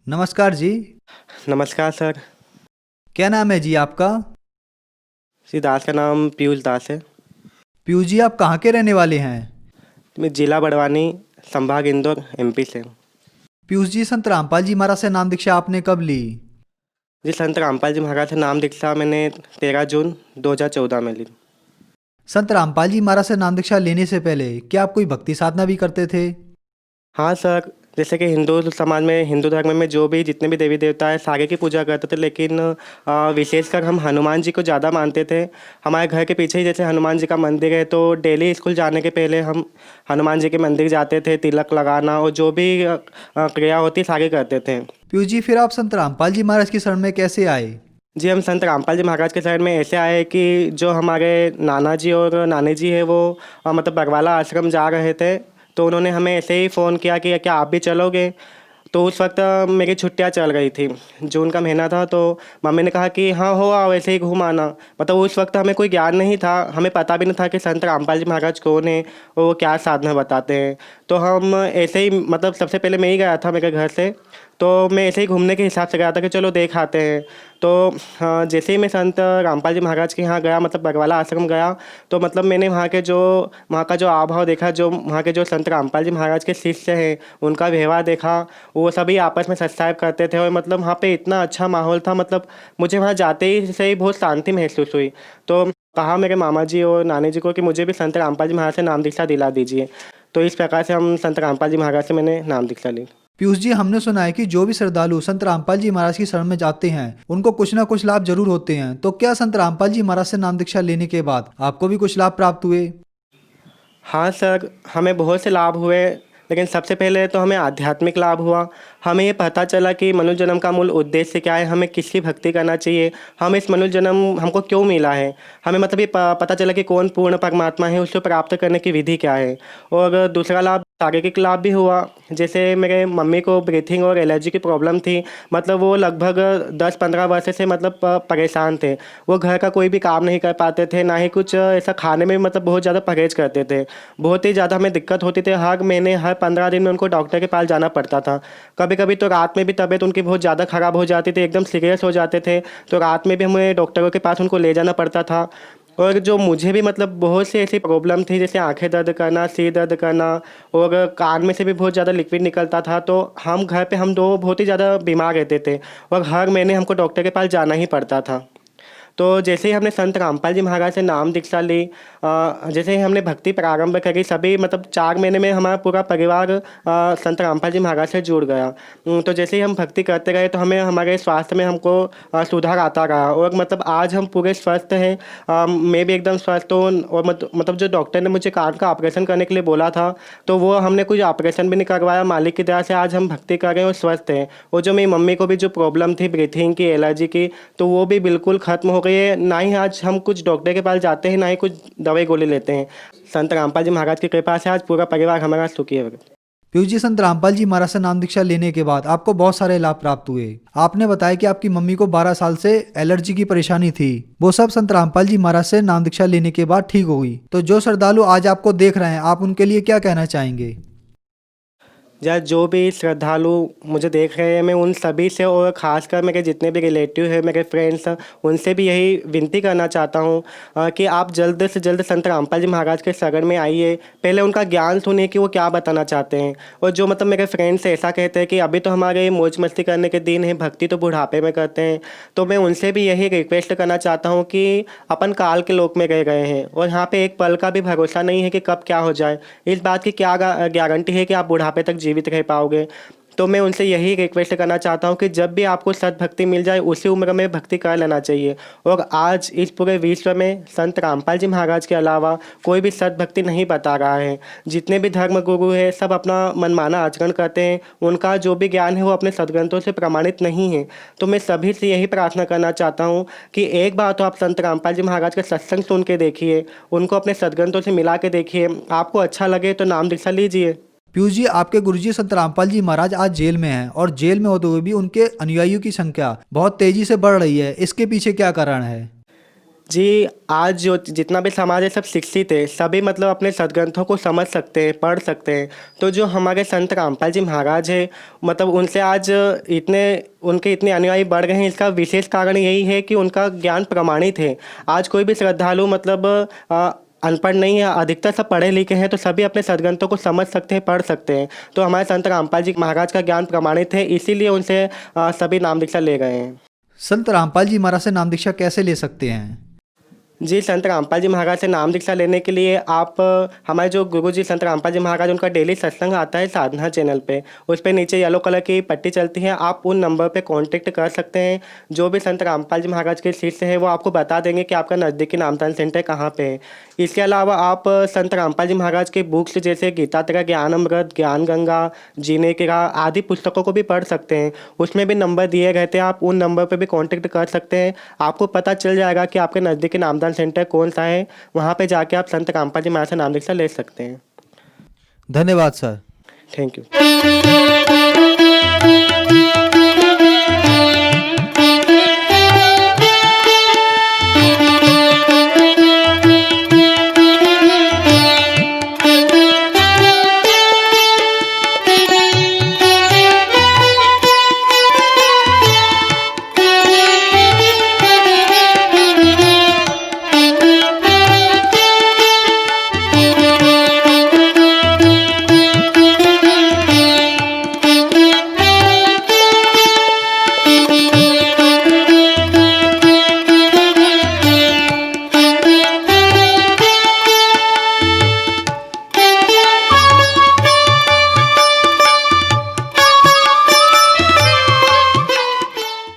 नमस्कार जी। नमस्कार सर। क्या नाम है जी आपका? जी दास का नाम पीयूष दास है। पीयूष जी, आप कहाँ के रहने वाले हैं? मैं जिला बड़वानी, संभाग इंदौर, एमपी से हूँ। पीयूष जी, संत रामपाल जी महाराज से नाम दीक्षा आपने कब ली? जी संत रामपाल जी महाराज से नाम दीक्षा मैंने 13 जून 2014 में ली। संत रामपाल जी महाराज से नाम दीक्षा लेने से पहले क्या आप कोई भक्ति साधना भी करते थे? हाँ सर, जैसे कि हिंदू समाज में, हिंदू धर्म में जो भी जितने भी देवी देवता है सारे की पूजा करते थे, लेकिन विशेषकर हम हनुमान जी को ज़्यादा मानते थे। हमारे घर के पीछे ही जैसे हनुमान जी का मंदिर है, तो डेली स्कूल जाने के पहले हम हनुमान जी के मंदिर जाते थे। तिलक लगाना और जो भी क्रिया होती सारी करते थे। पीयूष जी, फिर आप संत रामपाल जी महाराज की शरण में कैसे आए? जी, हम संत रामपाल जी महाराज के शरण में ऐसे आए कि जो हमारे नाना जी और नानी जी है वो मतलब बरवाला आश्रम जा रहे थे, तो उन्होंने हमें ऐसे ही फ़ोन किया कि क्या आप भी चलोगे? तो उस वक्त मेरी छुट्टियां चल रही थी, जून का महीना था, तो मम्मी ने कहा कि हाँ हो आओ, ऐसे ही घूम आना। मतलब उस वक्त हमें कोई ज्ञान नहीं था, हमें पता भी नहीं था कि संत रामपाल जी महाराज कौन है और वो क्या साधना बताते हैं। तो हम ऐसे ही, मतलब सबसे पहले मैं ही गया था मेरे घर से, तो मैं ऐसे ही घूमने के हिसाब से गया था कि चलो देख आते हैं। तो हाँ, जैसे ही मैं संत रामपाल जी महाराज के यहाँ गया, मतलब बरवाला आश्रम गया, तो मतलब मैंने वहाँ का जो आभाव देखा, जो वहाँ के जो संत रामपाल जी महाराज के शिष्य हैं उनका व्यवहार देखा। वो सभी आपस में सत्संग करते थे और मतलब वहाँ पे इतना अच्छा माहौल था, मतलब मुझे वहाँ जाते ही से ही बहुत शांति महसूस हुई। तो कहा मेरे मामा जी और नानी जी को कि मुझे भी संत रामपाल जी महाराज से नाम दीक्षा दिला दीजिए। तो इस प्रकार से हम संत रामपाल जी महाराज से मैंने नाम दीक्षा ली। पीयूष जी, हमने सुना है कि जो भी श्रद्धालु संत रामपाल जी महाराज की शरण में जाते हैं उनको कुछ ना कुछ लाभ जरूर होते हैं। तो क्या संत रामपाल जी महाराज से नाम दीक्षा लेने के बाद आपको भी कुछ लाभ प्राप्त हुए? हाँ सर, हमें बहुत से लाभ हुए, लेकिन सबसे पहले तो हमें आध्यात्मिक लाभ हुआ। हमें ये पता चला कि मनुष्य जन्म का मूल उद्देश्य क्या है, हमें किसकी भक्ति करना चाहिए, हम इस मनुष्य जन्म हमको क्यों मिला है। हमें मतलब ये पता चला कि कौन पूर्ण परमात्मा है, उसको प्राप्त करने की विधि क्या है। और दूसरा लाभ, शारीरिक लाभ भी हुआ। जैसे मेरे मम्मी को ब्रीथिंग और एलर्जी की प्रॉब्लम थी, मतलब वो लगभग 10-15 वर्ष से मतलब परेशान थे। वो घर का कोई भी काम नहीं कर पाते थे, ना ही कुछ ऐसा खाने में मतलब बहुत ज़्यादा परहेज करते थे। बहुत ही ज़्यादा हमें दिक्कत होती थी, हर महीने हर 15 दिन में उनको डॉक्टर के पास जाना पड़ता था। कभी कभी तो रात में भी तबीयत उनकी बहुत ज़्यादा ख़राब हो जाती थी, एकदम सीरियस हो जाते थे, तो रात में भी हमें डॉक्टरों के पास उनको ले जाना पड़ता था। और जो मुझे भी मतलब बहुत सी ऐसी प्रॉब्लम थी, जैसे आंखें दर्द करना, सिर दर्द करना, और कान में से भी बहुत ज़्यादा लिक्विड निकलता था, तो हम घर पे हम दो बहुत ही ज़्यादा बीमार रहते थे और हर महीने हमको डॉक्टर के पास जाना ही पड़ता था। तो जैसे ही हमने संत रामपाल जी महाराज से नाम दीक्षा ली, जैसे ही हमने भक्ति प्रारंभ करी, सभी मतलब 4 महीने में हमारा पूरा परिवार संत रामपाल जी महाराज से जुड़ गया। तो जैसे ही हम भक्ति करते गए, तो हमें हमारे स्वास्थ्य में हमको सुधार आता रहा और मतलब आज हम पूरे स्वस्थ हैं। मैं भी एकदम स्वस्थ हूँ। और मतलब जो डॉक्टर ने मुझे कान का ऑपरेशन करने के लिए बोला था, तो वो हमने कुछ ऑपरेशन भी नहीं करवाया। मालिक की दया से आज हम भक्ति कर रहे हैं और स्वस्थ हैं। और जो मेरी मम्मी को भी जो प्रॉब्लम थी ब्रीथिंग की, एलर्जी की, तो वो भी बिल्कुल ख़त्म हो गई है। ना ही आज हम कुछ डॉक्टर के पास जाते हैं, ना ही कुछ दवाई गोली लेते हैं। संत रामपाल जी महाराज की कृपा से आज पूरा परिवार हमारा सुखी है। पीयूष जी, संत रामपाल जी महाराज से नाम दीक्षा लेने के बाद आपको बहुत सारे लाभ प्राप्त हुए। आपने बताया कि आपकी मम्मी को 12 साल से एलर्जी की परेशानी थी, वो सब संत रामपाल जी महाराज से नाम दीक्षा लेने के बाद ठीक हो गई। तो जो श्रद्धालु आज आपको देख रहे हैं, आप उनके लिए क्या कहना चाहेंगे? या जो भी श्रद्धालु मुझे देख रहे हैं, मैं उन सभी से और ख़ासकर मेरे जितने भी रिलेटिव हैं, मेरे फ्रेंड्स हैं, उनसे भी यही विनती करना चाहता हूँ कि आप जल्द से जल्द संत रामपाल जी महाराज के शरण में आइए। पहले उनका ज्ञान सुनिए कि वो क्या बताना चाहते हैं। और जो मतलब मेरे फ्रेंड्स ऐसा कहते हैं कि अभी तो हमारे मौज मस्ती करने के दिन हैं, भक्ति तो बुढ़ापे में करते हैं, तो मैं उनसे भी यही रिक्वेस्ट करना चाहता हूँ कि अपन काल के लोक में रह गए हैं और यहाँ पे एक पल का भी भरोसा नहीं है कि कब क्या हो जाए। इस बात की क्या गारंटी है कि आप बुढ़ापे तक जीवित रह पाओगे। तो मैं उनसे यही रिक्वेस्ट करना चाहता हूँ कि जब भी आपको सद्भक्ति मिल जाए, उसी उम्र में भक्ति कर लेना चाहिए। और आज इस पूरे विश्व में संत रामपाल जी महाराज के अलावा कोई भी सद्भक्ति नहीं बता रहा है। जितने भी धर्म गुरु हैं, सब अपना मनमाना आचरण करते हैं। उनका जो भी ज्ञान है वो अपने सदग्रंथों से प्रमाणित नहीं है। तो मैं सभी से यही प्रार्थना करना चाहता हूँ कि एक बार तो आप संत रामपाल जी महाराज का सत्संग सुन के देखिए, उनको अपने सदग्रंथों से मिला के देखिए। आपको अच्छा लगे तो नाम दीक्षा लीजिए। पीयूष जी, आपके गुरुजी संत रामपाल जी महाराज आज जेल में हैं और जेल में होते हुए भी उनके अनुयायियों की संख्या बहुत तेजी से बढ़ रही है। इसके पीछे क्या कारण है? जी, आज जो जितना भी समाज है सब शिक्षित है, सभी मतलब अपने सद्ग्रंथों को समझ सकते हैं, पढ़ सकते हैं। तो जो हमारे संत रामपाल जी महाराज हैं, मतलब उनसे आज उनके इतने अनुयायी बढ़ गए हैं, इसका विशेष कारण यही है कि उनका ज्ञान प्रमाणित है। आज कोई भी श्रद्धालु मतलब अनपढ़ नहीं है, अधिकतर सब पढ़े लिखे हैं, तो सभी अपने सद्ग्रंथों को समझ सकते हैं, पढ़ सकते हैं। तो हमारे संत रामपाल जी महाराज का ज्ञान प्रमाणित है, इसीलिए उनसे सभी नाम दीक्षा ले गए हैं। संत रामपाल जी महाराज से नाम दीक्षा कैसे ले सकते हैं? जी, संत रामपाल जी महाराज से नाम दीक्षा लेने के लिए आप हमारे जो गुरु जी संत रामपाल जी महाराज, उनका डेली सत्संग आता है साधना चैनल पे। उस पे नीचे येलो कलर की पट्टी चलती है, आप उन नंबर पे कांटेक्ट कर सकते हैं। जो भी संत रामपाल जी महाराज के शिष्य है वो आपको बता देंगे कि आपका नज़दीकी नामदान सेंटर कहाँ पे है। इसके अलावा आप संत रामपाल जी महाराज के बुक्स जैसे गीता तेरा ज्ञान अमृत, ज्ञान गंगा, जीने के राह आदि पुस्तकों को भी पढ़ सकते हैं। उसमें भी नंबर दिए गए थे, आप उन नंबर पे भी कांटेक्ट कर सकते हैं। आपको पता चल जाएगा कि आपके नज़दीकी नामदान सेंटर कौन सा है। वहाँ पे जाके आप संत रामपाल जी महाराज से नाम दीक्षा ले सकते हैं। धन्यवाद सर। Thank you.